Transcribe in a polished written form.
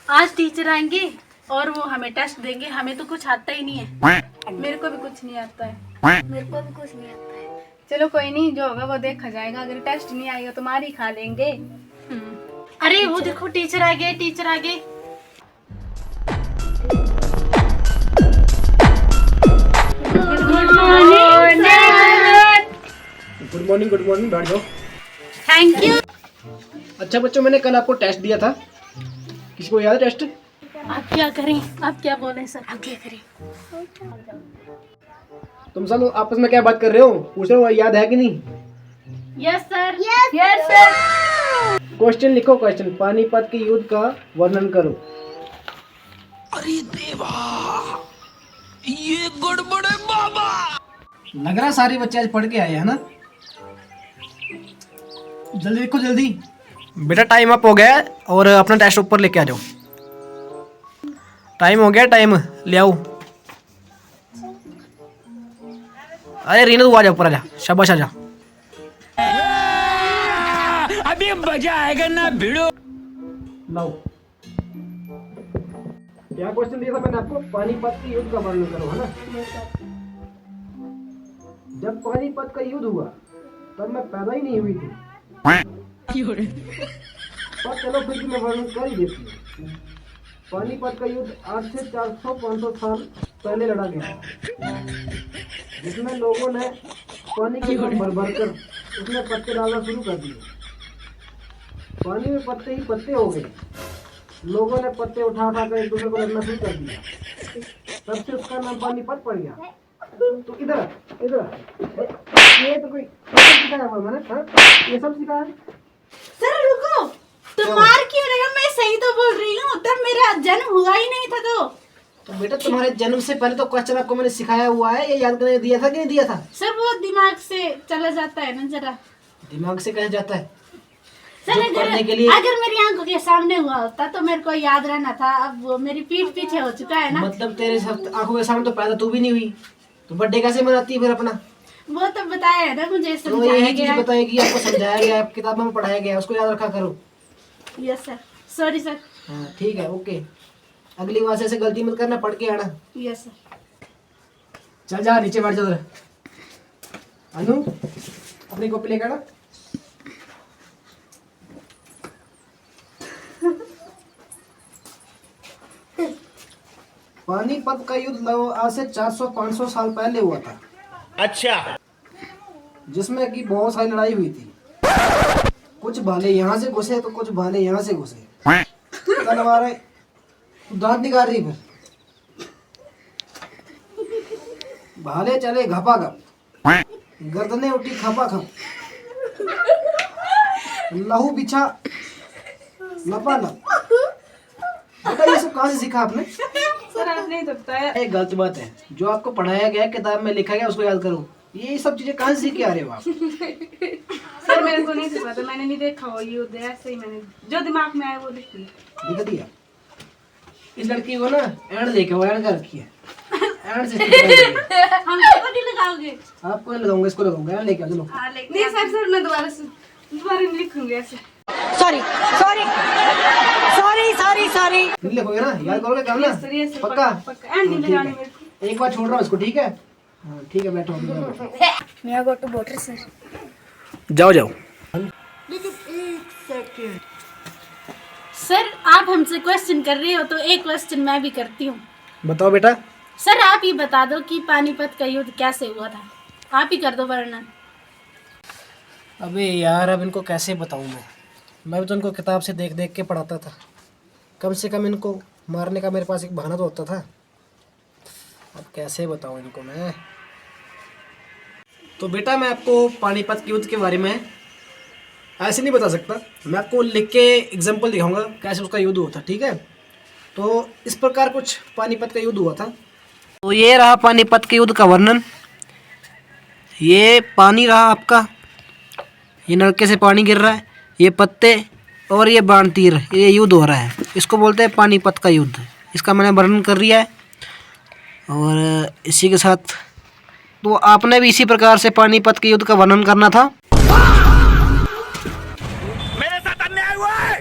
आज टीचर आएंगे और वो हमें टेस्ट देंगे। हमें तो कुछ आता ही नहीं है। मेरे को भी कुछ नहीं आता है। मेरे को भी कुछ नहीं आता है। चलो कोई नहीं, जो होगा वो देखा जाएगा। अगर टेस्ट नहीं आएगा तो मार ही खा लेंगे। अरे वो देखो टीचर आ गए, टीचर आ गए। गुड मॉर्निंग बैठ जाओ। Thank you. अच्छा बच्चों, मैंने कल आपको टेस्ट दिया था, किसी को याद है टेस्ट? आप क्या करें, आप क्या बोले सर? आप क्या करें? तुम सब आपस में क्या बात कर रहे हो? पूछ रहे हो याद है कि नहीं? Yes sir. Yes sir. Question लिखो, क्वेश्चन। पानीपत के युद्ध का वर्णन करो। अरे देवा, ये गड़बड़ है बाबा। लग रहा सारे बच्चे आज पढ़ के आए हैं ना? जल्दी लिखो जल्दी। बेटा टाइम अप हो गया है और अपना टेस्ट ऊपर लेके आ जाओ। टाइम हो गया, टाइम ले आओ। अरे रीना तू आ जा, ऊपर आ जा। शाबाश, आ जा। अभी मजा आएगा ना भिड़ो। लाओ। क्या क्वेश्चन दिया था मैंने आपको? पानीपत के युद्ध का वर्णन करो, है ना? जब पानीपत का युद्ध हुआ तब मैं पैदा ही नहीं हुई थी, पर चलो फिर भी मैं वर्णन कर ही देती हूँ। पानीपत का युद्ध आज से 400-500 साल पहले लड़ा गया, जिसमें लोगों ने पानी के भर भर कर उसमें पत्ते डालना शुरू कर दिए। पानी में पत्ते ही पत्ते हो गए। लोगों ने पत्ते उठा उठा कर एक दूसरे को लड़ना शुरू कर दिया। तब से उसका नाम पानीपत पड़ गया। तो इधर ये तो कोई सिखाया हुआ मैंने? हाँ, ये सब सिखाया। सर रुको, तुम मार क्यों रहे हो? मैं सही तो बोल रही हूँ। तब मेरा जन्म हुआ ही नहीं था। तो बेटा तुम्हारे जन्म से पहले तो क्वेश्चन आपको मैंने सिखाया हुआ है, ये याद करने दिया था कि नहीं दिया था? सर वो दिमाग से चला जाता है ना जरा। दिमाग से कह जाता है सर जो करने के लिए। अगर मेरी आंखों के सामने हुआ होता तो मेरे को याद रहना था। अब वो मेरी पीठ पीछे हो चुका है ना। मतलब तेरे आंखों के सामने तो पैदा तू भी नहीं हुई, तो बर्थडे कैसे मनाती है फिर अपना? वो तो बताया है ना मुझे, तो यही चीज बताएगी, आपको समझाया गया, किताबों में पढ़ाया गया, उसको याद रखा करो। Yes sir. Sorry sir. हाँ ठीक है, ओके। अगली बार से ऐसे गलती मत करना, पढ़ के आना। Yes sir. चल जा, नीचे बैठ जा उधर। अनु अपनी कॉपी लेकर आना। पानीपत का युद्ध आज से 400-500 साल पहले हुआ था। अच्छा। जिसमें कि बहुत सारी लड़ाई हुई थी। कुछ भाले यहाँ से घुसे तो कुछ भाले यहाँ से घुसे। तलवारें, दांत निकाल रही फिर। भाले चले घपाघप, गर्दनें उठी खपाखप, लहू बिछा लपालप। बेटा ये सब कहाँ से सीखा आपने? सर आपने तो बताया। ये गलत बात है। जो आपको पढ़ाया गया, किताब में लिखा गया, उसको याद करो। ये सब चीजें कहाँ से सीख के आ रहे हो आप? सर मेरे को नहीं पता, मैंने नहीं देखा वो युद्ध। ऐसे ही मैंने जो दिमाग में आया वो लिख दिया। इस लड़की को ना एंड लेके वो एंड कर रखी है। एंड से हम तो नहीं लगाओगे? आपको नहीं लगाऊंगा, इसको लगाऊंगा। एंड लेके आ चलो। नहीं सर मैं दोबारा नहीं लिखूंगी ऐसे। सॉरी फिर लिखोगे ना, याद करोगे काम ना? पक्का? एंड नहीं लगाने मेरे को। एक बार छोड़ रहा हूँ इसको, ठीक है? हाँ ठीक है, बैठो। मेरा गो टू वाटर सर। जाओ जाओ। सर आप हमसे क्वेश्चन कर रहे हो तो एक क्वेश्चन मैं भी करती हूँ। बताओ बेटा। सर आप ही बता दो कि पानीपत का युद्ध कैसे हुआ था। आप ही कर दो वर्णन। अबे यार, अब इनको कैसे बताऊँ मैं भी तो इनको किताब से देख देख के पढ़ाता था। कम से कम इनको मारने का मेरे पास एक बहाना तो होता था। अब कैसे बताऊँ इनको मैं? तो बेटा मैं आपको पानीपत के युद्ध के बारे में ऐसे नहीं बता सकता। मैं आपको लिख के एग्जाम्पल दिखाऊंगा कैसे उसका युद्ध हुआ था, ठीक है? तो इस प्रकार कुछ पानीपत का युद्ध हुआ था। तो ये रहा पानीपत के युद्ध का वर्णन। ये पानी रहा आपका, ये नलके से पानी गिर रहा है, ये पत्ते और ये बाण तीर, ये युद्ध हो रहा है। इसको बोलते हैं पानीपत का युद्ध। इसका मैंने वर्णन कर दिया है। और इसी के साथ तो आपने भी इसी प्रकार से पानीपत के युद्ध का वर्णन करना था। मेरे साथ अन्याय हुआ है।